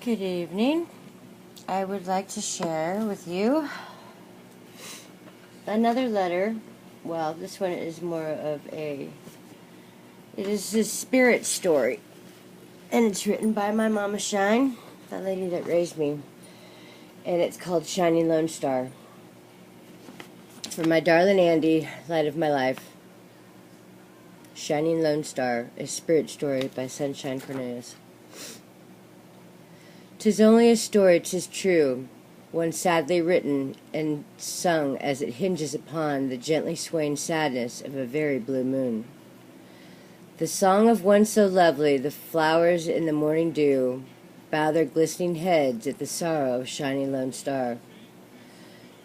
Good evening. I would like to share with you another letter. Well, this one is more of it is a spirit story. And it's written by my Mama Shine, that lady that raised me. And it's called Shining Lone Star. For my darling Andi, light of my life. Shining Lone Star, a spirit story by Sunshine Cornelius. 'Tis only a story, 'tis true, one sadly written and sung as it hinges upon the gently swaying sadness of a very blue moon. The song of one so lovely, the flowers in the morning dew bow their glistening heads at the sorrow of shining lone star.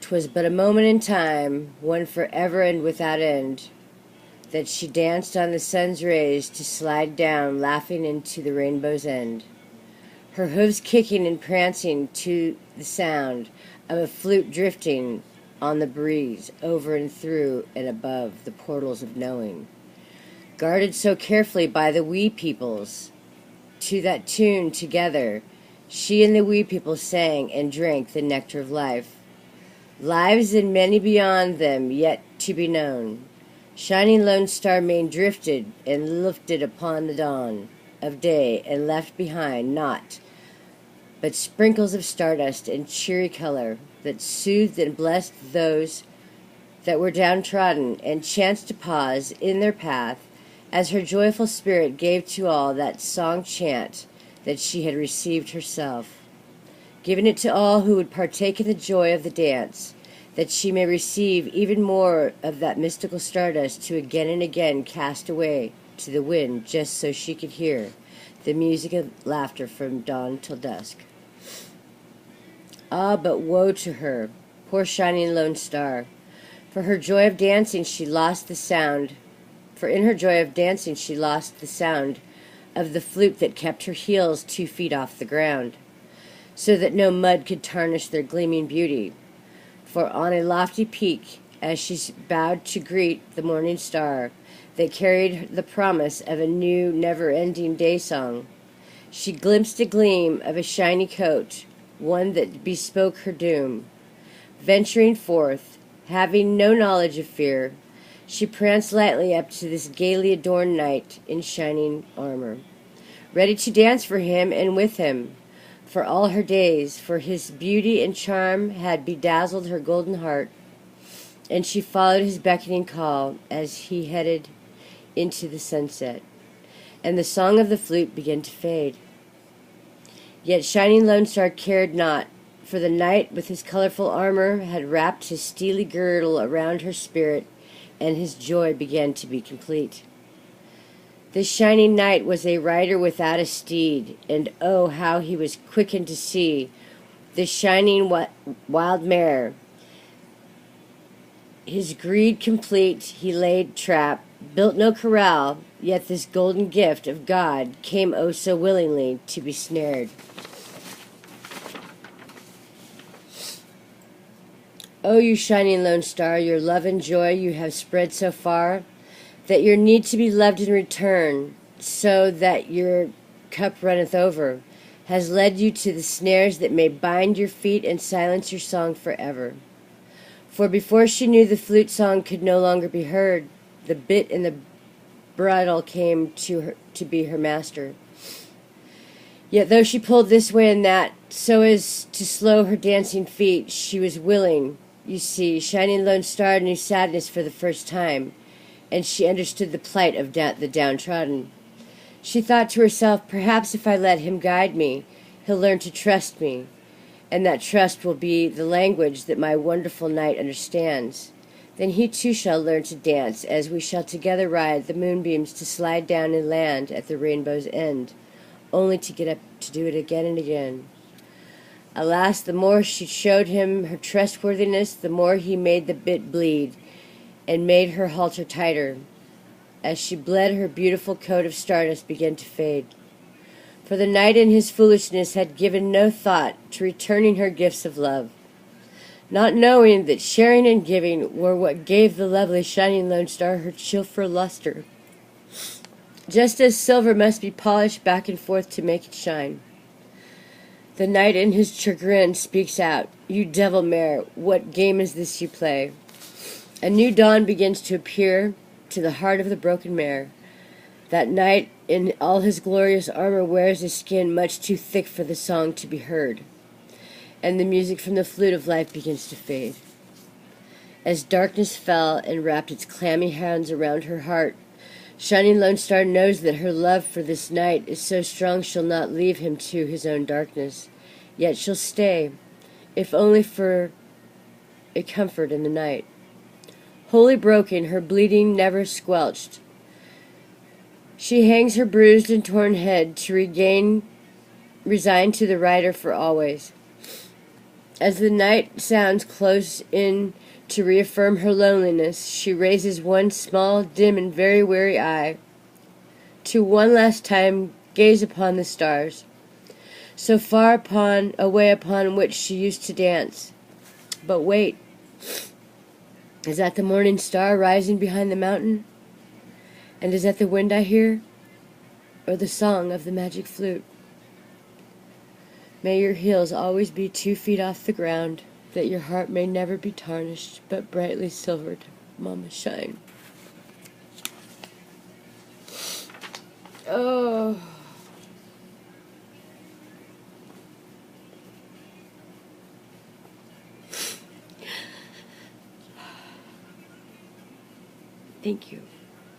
'Twas but a moment in time, one forever and without end, that she danced on the sun's rays to slide down laughing into the rainbow's end. Her hooves kicking and prancing to the sound of a flute drifting on the breeze over and through and above the portals of knowing. Guarded so carefully by the wee peoples, to that tune together, she and the wee people sang and drank the nectar of life. Lives and many beyond them yet to be known. Shining lone star main drifted and lifted upon the dawn of day and left behind naught but sprinkles of stardust and cheery color that soothed and blessed those that were downtrodden and chanced to pause in their path as her joyful spirit gave to all that song chant that she had received herself, giving it to all who would partake in the joy of the dance, that she may receive even more of that mystical stardust to again and again cast away to the wind just so she could hear the music of laughter from dawn till dusk. Ah, but woe to her, poor shining lone star, for her joy of dancing she lost the sound, for in her joy of dancing she lost the sound of the flute that kept her heels 2 feet off the ground, so that no mud could tarnish their gleaming beauty. For on a lofty peak, as she bowed to greet the morning star that carried the promise of a new, never-ending day song, she glimpsed a gleam of a shiny coat, one that bespoke her doom. Venturing forth, having no knowledge of fear, she pranced lightly up to this gaily adorned knight in shining armor, ready to dance for him and with him for all her days, for his beauty and charm had bedazzled her golden heart, and she followed his beckoning call as he headed into the sunset, and the song of the flute began to fade. Yet shining lone star cared not, for the knight with his colorful armor had wrapped his steely girdle around her spirit, and his joy began to be complete. This shining knight was a rider without a steed, and oh, how he was quickened to see this shining wild mare. His greed complete, he laid trap, built no corral, yet this golden gift of God came oh so willingly to be snared. Oh, you shining lone star, your love and joy you have spread so far, that your need to be loved in return, so that your cup runneth over, has led you to the snares that may bind your feet and silence your song forever. For before she knew the flute song could no longer be heard, the bit and the bridle came to her to be her master. Yet though she pulled this way and that, so as to slow her dancing feet, she was willing. You see, shining lone star knew sadness for the first time, and she understood the plight of the downtrodden. She thought to herself, perhaps if I let him guide me, he'll learn to trust me, and that trust will be the language that my wonderful knight understands. Then he too shall learn to dance, as we shall together ride the moonbeams to slide down and land at the rainbow's end, only to get up to do it again and again. Alas, the more she showed him her trustworthiness, the more he made the bit bleed, and made her halter tighter. As she bled, her beautiful coat of stardust began to fade. For the knight in his foolishness had given no thought to returning her gifts of love, not knowing that sharing and giving were what gave the lovely shining lone star her chill-for luster, just as silver must be polished back and forth to make it shine. The knight in his chagrin speaks out, "You devil mare, what game is this you play?" A new dawn begins to appear to the heart of the broken mare. That knight in all his glorious armor wears a skin much too thick for the song to be heard, and the music from the flute of life begins to fade. As darkness fell and wrapped its clammy hands around her heart, Shining Lone Star knows that her love for this knight is so strong she'll not leave him to his own darkness. Yet she'll stay, if only for a comfort in the night. Wholly broken, her bleeding never squelched, she hangs her bruised and torn head to resigned to the rider for always. As the night sounds close in to reaffirm her loneliness, she raises one small, dim, and very weary eye to one last time gaze upon the stars, so far away upon which she used to dance. But wait, is that the morning star rising behind the mountain? And is that the wind I hear, or the song of the magic flute? May your heels always be 2 feet off the ground, that your heart may never be tarnished, but brightly silvered, Mama, shine. Oh. Thank you.